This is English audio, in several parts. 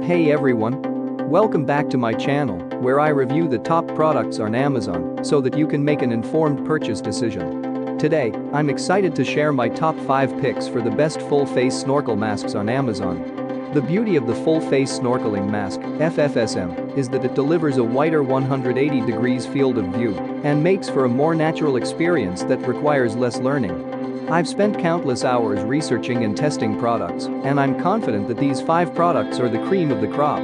Hey everyone! Welcome back to my channel, where I review the top products on Amazon so that you can make an informed purchase decision. Today, I'm excited to share my top 5 picks for the best full-face snorkel masks on Amazon. The beauty of the full-face snorkeling mask, FFSM, is that it delivers a wider 180 degrees field of view and makes for a more natural experience that requires less learning. I've spent countless hours researching and testing products, and I'm confident that these 5 products are the cream of the crop.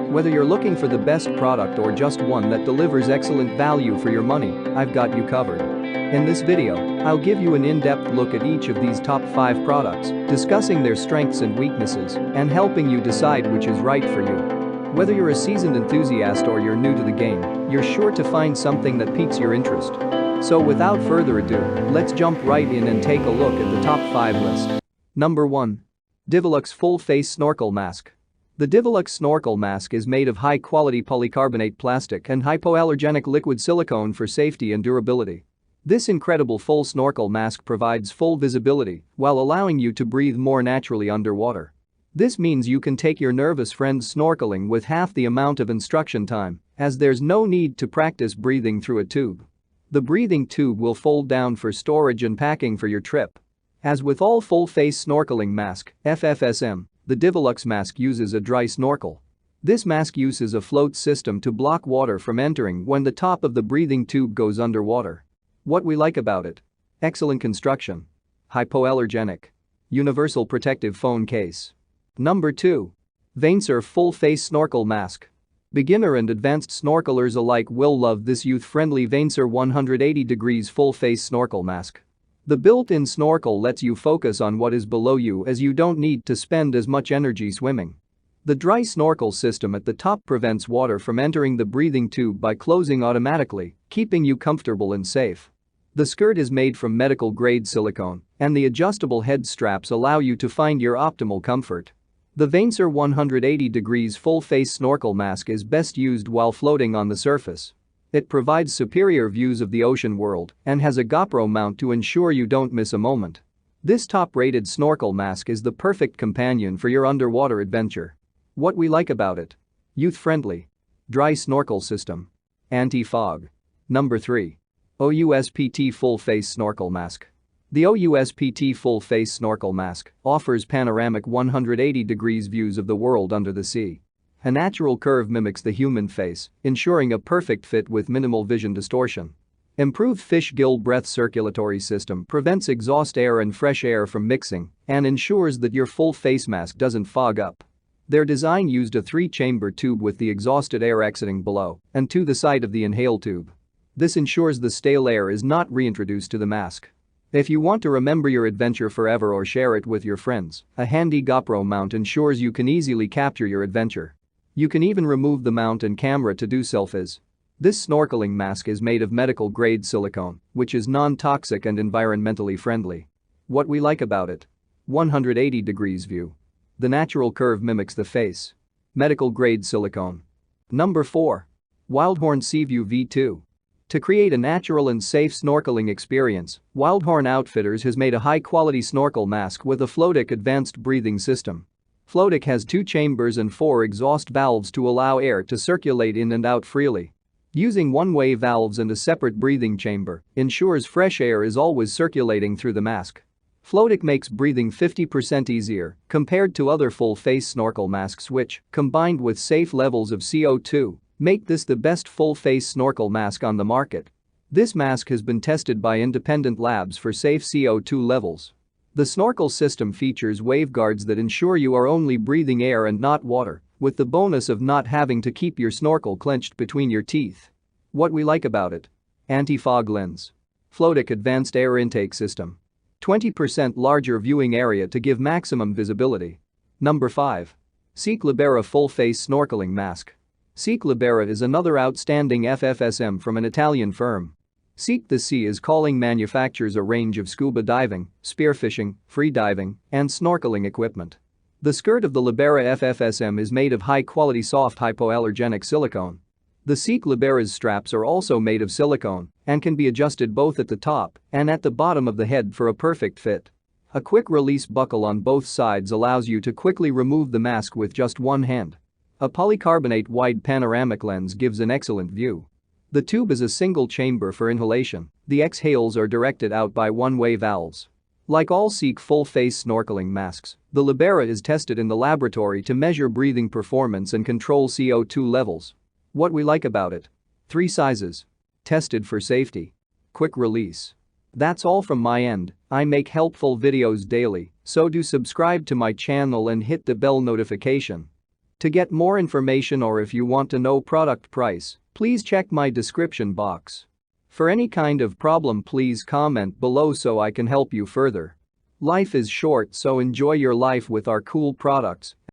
Whether you're looking for the best product or just one that delivers excellent value for your money, I've got you covered. In this video, I'll give you an in-depth look at each of these top 5 products, discussing their strengths and weaknesses, and helping you decide which is right for you. Whether you're a seasoned enthusiast or you're new to the game, you're sure to find something that piques your interest. So without further ado, let's jump right in and take a look at the top 5 list. Number 1. Divulux Full Face Snorkel Mask. The Divulux snorkel mask is made of high-quality polycarbonate plastic and hypoallergenic liquid silicone for safety and durability. This incredible full snorkel mask provides full visibility while allowing you to breathe more naturally underwater. This means you can take your nervous friends snorkeling with half the amount of instruction time, as there's no need to practice breathing through a tube. The breathing tube will fold down for storage and packing for your trip. As with all full-face snorkeling mask, FFSM, the Divulux mask uses a dry snorkel. This mask uses a float system to block water from entering when the top of the breathing tube goes underwater. What we like about it? Excellent construction. Hypoallergenic. Universal protective phone case. Number 2. Wildhorn Full-Face Snorkel Mask. Beginner and advanced snorkelers alike will love this youth-friendly Wildhorn 180 degrees full-face snorkel mask. The built-in snorkel lets you focus on what is below you, as you don't need to spend as much energy swimming. The dry snorkel system at the top prevents water from entering the breathing tube by closing automatically, keeping you comfortable and safe. The skirt is made from medical-grade silicone, and the adjustable head straps allow you to find your optimal comfort. The Wildhorn 180 degrees full-face snorkel mask is best used while floating on the surface. It provides superior views of the ocean world and has a GoPro mount to ensure you don't miss a moment. This top-rated snorkel mask is the perfect companion for your underwater adventure. What we like about it? Youth-friendly. Dry snorkel system. Anti-fog. Number 3. Oustpt Full-Face Snorkel Mask. The Oustpt full-face snorkel mask offers panoramic 180 degrees views of the world under the sea. A natural curve mimics the human face, ensuring a perfect fit with minimal vision distortion. Improved fish gill breath circulatory system prevents exhaust air and fresh air from mixing and ensures that your full face mask doesn't fog up. Their design used a 3-chamber tube with the exhausted air exiting below and to the side of the inhale tube. This ensures the stale air is not reintroduced to the mask. If you want to remember your adventure forever or share it with your friends, a handy GoPro mount ensures you can easily capture your adventure. You can even remove the mount and camera to do selfies. This snorkeling mask is made of medical-grade silicone, which is non-toxic and environmentally friendly. What we like about it? 180 degrees view. The natural curve mimics the face. Medical-grade silicone. Number 4. Wildhorn Seaview V2. To create a natural and safe snorkeling experience, Wildhorn Outfitters has made a high-quality snorkel mask with a Floatic advanced breathing system. Floatic has 2 chambers and 4 exhaust valves to allow air to circulate in and out freely. Using one-way valves and a separate breathing chamber ensures fresh air is always circulating through the mask. Floatic makes breathing 50% easier compared to other full-face snorkel masks, which, combined with safe levels of CO2, make this the best full-face snorkel mask on the market. This mask has been tested by independent labs for safe CO2 levels. The snorkel system features waveguards that ensure you are only breathing air and not water, with the bonus of not having to keep your snorkel clenched between your teeth. What we like about it? Anti-fog lens. Floatic advanced air intake system. 20% larger viewing area to give maximum visibility. Number 5. Libera Full-Face Snorkeling Mask. Libera is another outstanding FFSM from an Italian firm. The Sea is calling manufactures a range of scuba diving, spearfishing, free diving, and snorkeling equipment. The skirt of the Libera FFSM is made of high-quality soft hypoallergenic silicone. The Libera's straps are also made of silicone and can be adjusted both at the top and at the bottom of the head for a perfect fit. A quick release buckle on both sides allows you to quickly remove the mask with just one hand. A polycarbonate wide panoramic lens gives an excellent view. The tube is a single chamber for inhalation. The exhales are directed out by one-way valves. Like all Seek full-face snorkeling masks, the Libera is tested in the laboratory to measure breathing performance and control CO2 levels. What we like about it? 3 sizes. Tested for safety. Quick release. That's all from my end. I make helpful videos daily, so do subscribe to my channel and hit the bell notification. To get more information or if you want to know product price, please check my description box. For any kind of problem, please comment below so I can help you further. Life is short, so enjoy your life with our cool products.